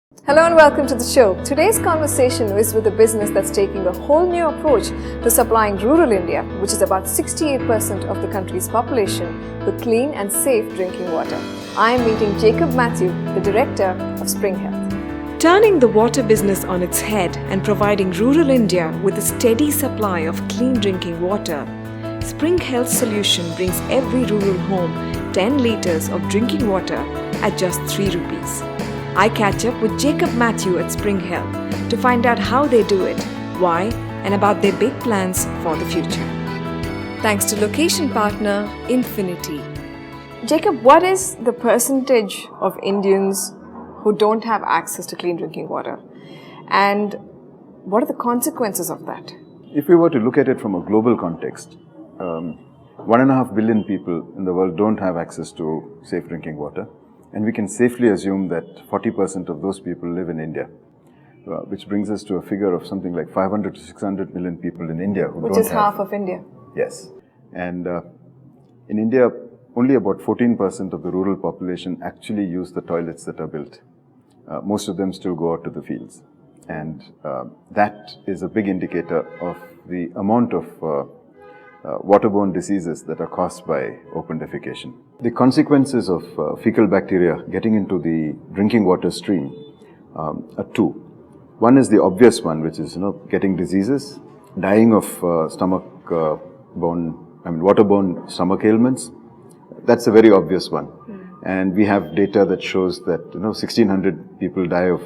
Hello and welcome to the show. Today's conversation is with a business that's taking a whole new approach to supplying rural India, which is about 68% of the country's population, with clean and safe drinking water. I am meeting Jacob Matthew, the director of Spring Health. Turning the water business on its head and providing rural India with a steady supply of clean drinking water, Spring Health Solution brings every rural home 10 litres of drinking water at just 3 rupees. I catch up with Jacob Matthew at Spring Health to find out how they do it, why, and about their big plans for the future. Thanks to location partner Infinity. Jacob, what is the percentage of Indians who don't have access to clean drinking water? And what are the consequences of that? If we were to look at it from a global context, 1.5 billion people in the world don't have access to safe drinking water. And we can safely assume that 40% of those people live in India, which brings us to a figure of something like 500 to 600 million people in India who Which is half of India. Yes. And in India, only about 14% of the rural population actually use the toilets that are built. Most of them still go out to the fields. And that is a big indicator of the amount of waterborne diseases that are caused by open defecation. The consequences of fecal bacteria getting into the drinking water stream are two. One is the obvious one, which is getting diseases, dying of waterborne stomach ailments. That's a very obvious one. And we have data that shows that 1,600 people die of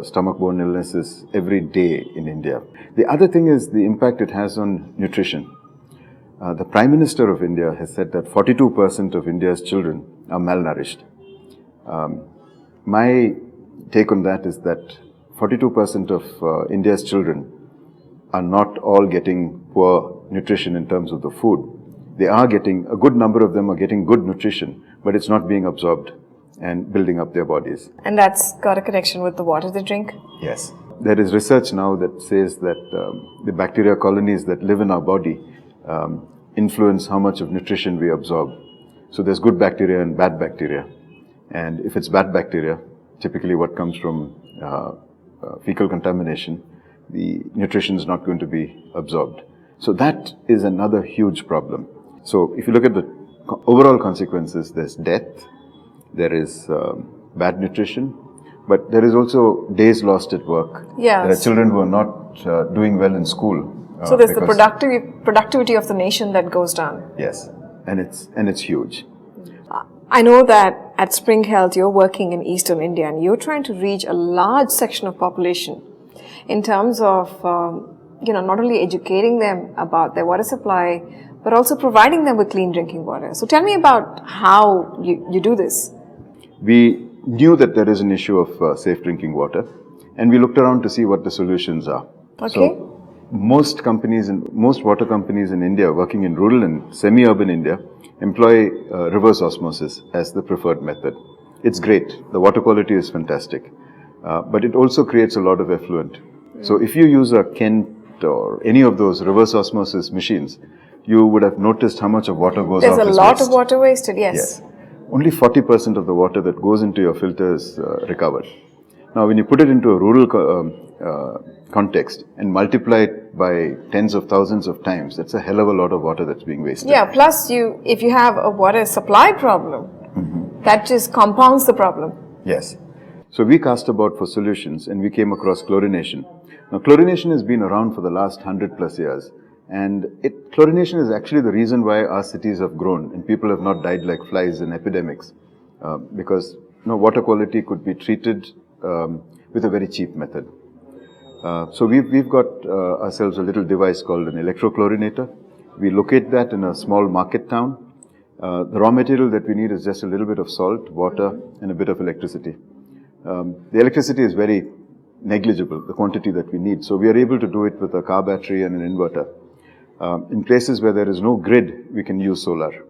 stomach-borne illnesses every day in India. The other thing is the impact it has on nutrition. The Prime Minister of India has said that 42% of India's children are malnourished. My take on that is that 42% of India's children are not all getting poor nutrition in terms of the food. They are getting, a good number of them are getting good nutrition, but it's not being absorbed and building up their bodies. And that's got a connection with the water they drink? Yes. There is research now that says that the bacteria colonies that live in our body influence how much of nutrition we absorb. So there's good bacteria and bad bacteria. And if it's bad bacteria, typically what comes from fecal contamination, the nutrition is not going to be absorbed. So that is another huge problem. So if you look at the overall consequences, there's death, there is bad nutrition, but there is also days lost at work. Yes. There are children who are not doing well in school. So there's the productivity of the nation that goes down. Yes, and it's huge. I know that at Spring Health you're working in Eastern India and you're trying to reach a large section of population in terms of not only educating them about their water supply but also providing them with clean drinking water. So tell me about how you do this. We knew that there is an issue of safe drinking water, and we looked around to see what the solutions are. Okay. So, most water companies in India working in rural and semi-urban India employ reverse osmosis as the preferred method. It's great. The water quality is fantastic. But it also creates a lot of effluent. So if you use a Kent or any of those reverse osmosis machines, you would have noticed how much of water goes off as waste. There's a lot of water wasted, yes. Only 40% of the water that goes into your filter is recovered. Now, when you put it into a rural context and multiply it by tens of thousands of times, that's a hell of a lot of water that's being wasted. Yeah, plus if you have a water supply problem, that just compounds the problem. Yes. So we cast about for solutions and we came across chlorination. Now, chlorination has been around for the last 100 plus years. And chlorination is actually the reason why our cities have grown and people have not died like flies in epidemics. Because water quality could be treated with a very cheap method. So we've got ourselves a little device called an electrochlorinator. We locate that in a small market town. The raw material that we need is just a little bit of salt, water, and a bit of electricity. The electricity is very negligible, the quantity that we need. So we are able to do it with a car battery and an inverter. In places where there is no grid, we can use solar.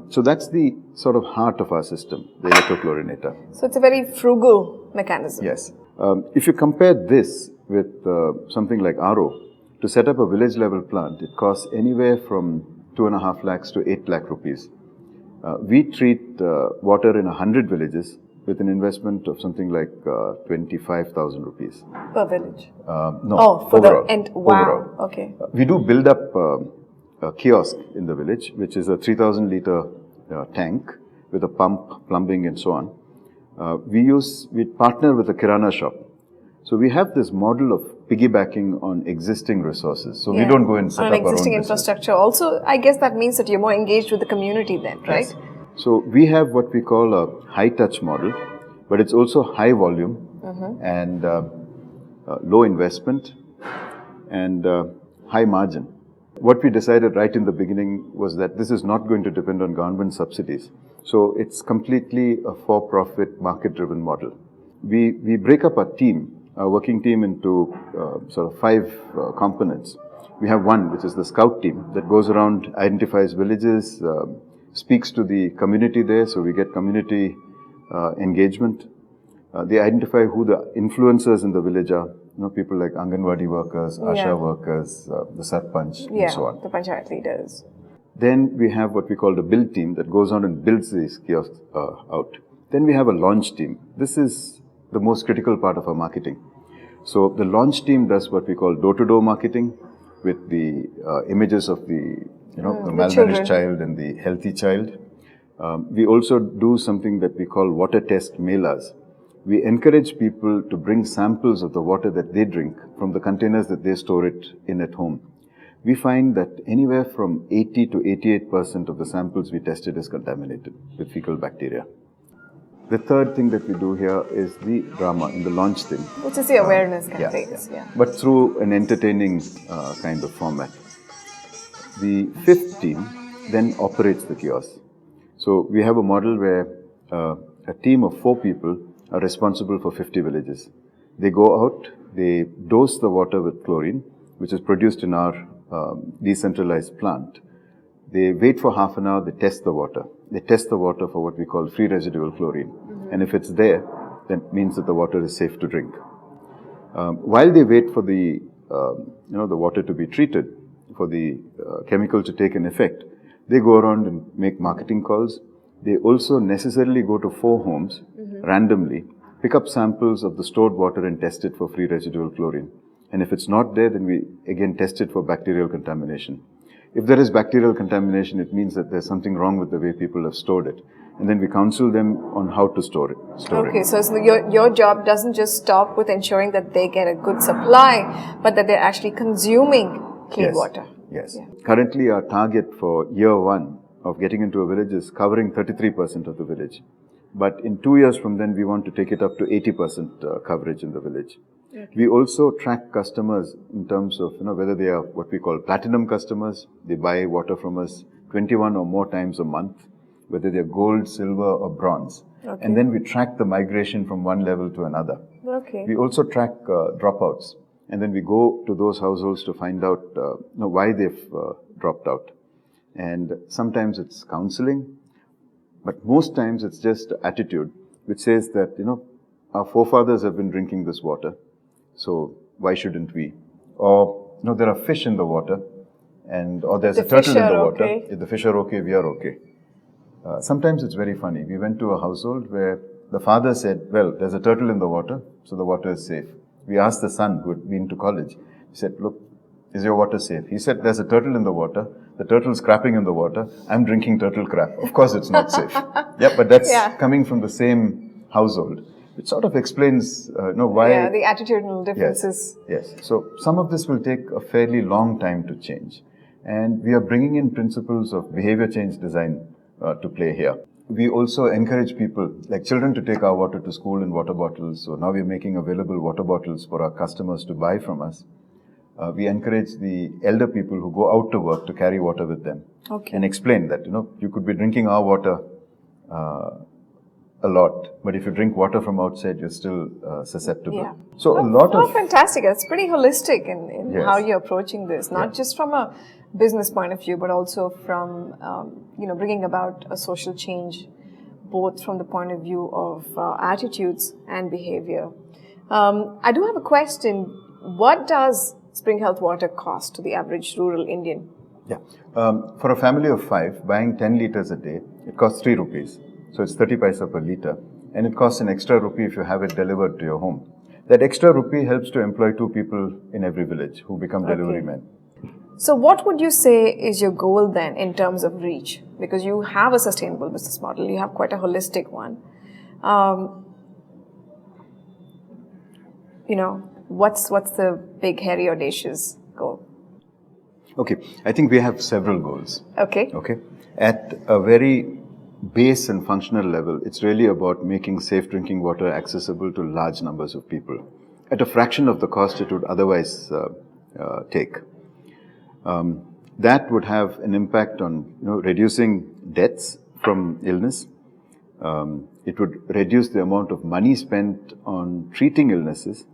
So that's the sort of heart of our system, the electrochlorinator. So it's a very frugal mechanism. Yes. If you compare this with something like RO, to set up a village level plant, it costs anywhere from 2.5 lakhs to 8 lakh rupees. We treat water in 100 villages with an investment of something like 25,000 rupees. Per village? No, Oh, for overall. the end. Wow. Overall. Okay. We do build up a kiosk in the village, which is a 3,000 litre tank with a pump, plumbing and so on. We partner with a kirana shop. So we have this model of piggybacking on existing resources. So we don't go and set on up our own existing business. infrastructure. Also, I guess that means that you're more engaged with the community then, right? Yes. So we have what we call a high touch model, but it's also high volume and low investment and high margin. What we decided right in the beginning was that this is not going to depend on government subsidies. So it's completely a for-profit, market-driven model. We break up our working team into sort of 5 components. We have one, which is the scout team that goes around, identifies villages, speaks to the community there, so we get community engagement. They identify who the influencers in the village are. People like Anganwadi workers, Asha workers, the Sarpanch, and so on. The Panchayat leaders. Then we have what we call the build team that goes on and builds these kiosks out. Then we have a launch team. This is the most critical part of our marketing. So the launch team does what we call door-to-door marketing with the images of the malnourished child and the healthy child. We also do something that we call water test melas. We encourage people to bring samples of the water that they drink from the containers that they store it in at home. We find that anywhere from 80 to 88% of the samples we tested is contaminated with fecal bacteria. The third thing that we do here is the drama in the launch thing. Which is the awareness campaigns. Yeah. But through an entertaining kind of format. The fifth team then operates the kiosk. So we have a model where a team of 4 people are responsible for 50 villages. They go out, they dose the water with chlorine, which is produced in our decentralized plant. They wait for half an hour, they test the water. They test the water for what we call free residual chlorine. And if it's there, that means that the water is safe to drink. While they wait for the water to be treated, for the chemical to take an effect, they go around and make marketing calls. They also necessarily go to 4 homes randomly, pick up samples of the stored water and test it for free residual chlorine. And if it's not there, then we again test it for bacterial contamination. If there is bacterial contamination, it means that there's something wrong with the way people have stored it. And then we counsel them on how to store it. Okay, so your job doesn't just stop with ensuring that they get a good supply, but that they're actually consuming clean water. Yes. Yeah. Currently, our target for year 1 of getting into a village is covering 33% of the village. But in 2 years from then, we want to take it up to 80% coverage in the village. Okay. We also track customers in terms of whether they are what we call platinum customers. They buy water from us 21 or more times a month, whether they are gold, silver or bronze. Okay. And then we track the migration from one level to another. Okay. We also track dropouts. And then we go to those households to find out why they've dropped out. And sometimes it's counseling, but most times it's just attitude, which says that, our forefathers have been drinking this water, so why shouldn't we? Or, there are fish in the water, or there's a turtle in the water. Okay. If the fish are okay, we are okay. Sometimes it's very funny. We went to a household where the father said, well, there's a turtle in the water, so the water is safe. We asked the son who had been to college. He said, look, is your water safe? He said, there's a turtle in the water. The turtle's crapping in the water. I'm drinking turtle crap. Of course it's not safe. But that's coming from the same household. It sort of explains, why... Yeah, the attitudinal differences. Yes. So some of this will take a fairly long time to change. And we are bringing in principles of behavior change design to play here. We also encourage people, like children, to take our water to school in water bottles. So now we're making available water bottles for our customers to buy from us. We encourage the elder people who go out to work to carry water with them. Okay. And explain that, you could be drinking our water a lot, but if you drink water from outside, you're still susceptible. Yeah. So a lot of... fantastic. It's pretty holistic in how you're approaching this, not just from a business point of view, but also from, bringing about a social change, both from the point of view of attitudes and behavior. I do have a question. What does spring health water cost to the average rural Indian? Yeah. For a family of 5, buying 10 litres a day, it costs 3 rupees. So it's 30 paisa per litre. and it costs an extra rupee if you have it delivered to your home. That extra rupee helps to employ 2 people in every village who become delivery men. So what would you say is your goal then in terms of reach? Because you have a sustainable business model, you have quite a holistic one. What's the big, hairy, audacious goal? Okay, I think we have several goals. Okay. At a very base and functional level, it's really about making safe drinking water accessible to large numbers of people at a fraction of the cost it would otherwise take. That would have an impact on reducing deaths from illness. It would reduce the amount of money spent on treating illnesses.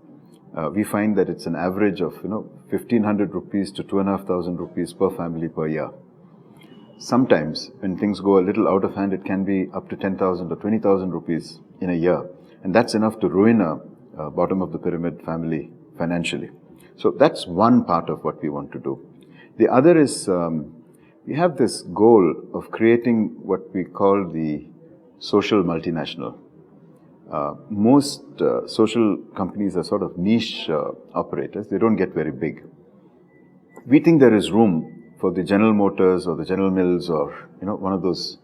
We find that it's an average of 1,500 rupees to 2,500 rupees per family per year. Sometimes, when things go a little out of hand, it can be up to 10,000 or 20,000 rupees in a year. And that's enough to ruin a bottom of the pyramid family financially. So that's one part of what we want to do. The other is, we have this goal of creating what we call the social multinational. Most social companies are sort of niche operators. They don't get very big. We think there is room for the General Motors or the General Mills or one of those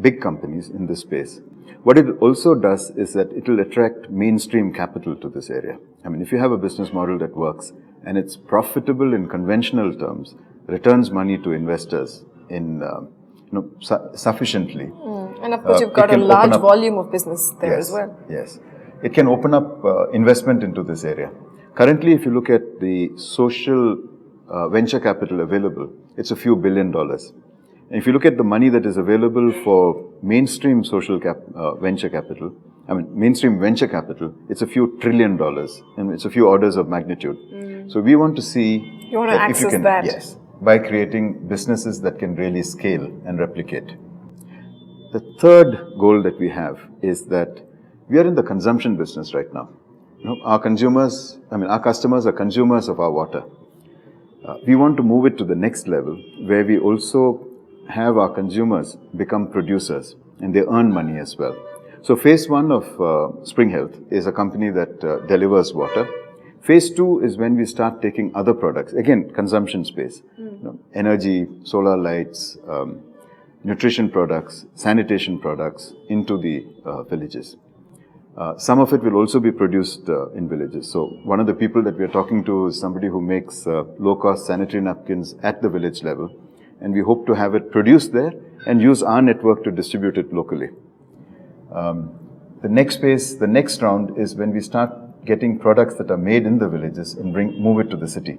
big companies in this space. What it also does is that it will attract mainstream capital to this area. I mean, if you have a business model that works and it's profitable in conventional terms, returns money to investors in sufficiently. And of course, you've got a large volume of business there as well. Yes. It can open up investment into this area. Currently, if you look at the social venture capital available, it's a few $1 billion. And if you look at the money that is available for mainstream venture capital, mainstream venture capital, it's a few $1 trillion, and it's a few orders of magnitude. So we want to see you want to access that. Yes, by creating businesses that can really scale and replicate. The third goal that we have is that we are in the consumption business right now. Our customers are consumers of our water. We want to move it to the next level where we also have our consumers become producers and they earn money as well. So phase 1 of Spring Health is a company that delivers water. Phase 2 is when we start taking other products, again, consumption space, energy, solar lights, nutrition products, sanitation products into the villages. Some of it will also be produced in villages. So one of the people that we are talking to is somebody who makes low-cost sanitary napkins at the village level. And we hope to have it produced there and use our network to distribute it locally. The next phase, the next round is when we start getting products that are made in the villages and move it to the city.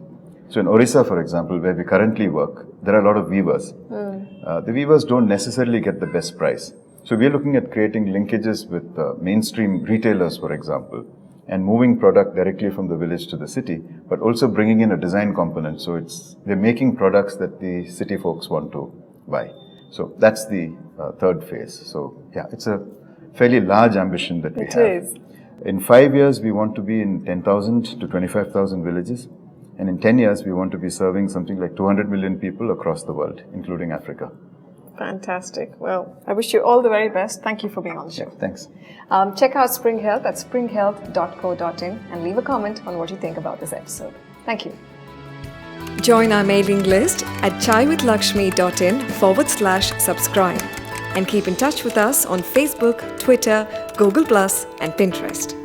So in Orissa, for example, where we currently work, there are a lot of weavers. The weavers don't necessarily get the best price. So we are looking at creating linkages with mainstream retailers, for example, and moving product directly from the village to the city, but also bringing in a design component. So they're making products that the city folks want to buy. So that's the third phase. So yeah, it's a fairly large ambition that we have. It is. In 5 years, we want to be in 10,000 to 25,000 villages. And in 10 years, we want to be serving something like 200 million people across the world, including Africa. Fantastic. Well, I wish you all the very best. Thank you for being on the show. Yeah, thanks. Check out Spring Health at springhealth.co.in and leave a comment on what you think about this episode. Thank you. Join our mailing list at chaiwithlakshmi.in/subscribe and keep in touch with us on Facebook, Twitter, Google+, and Pinterest.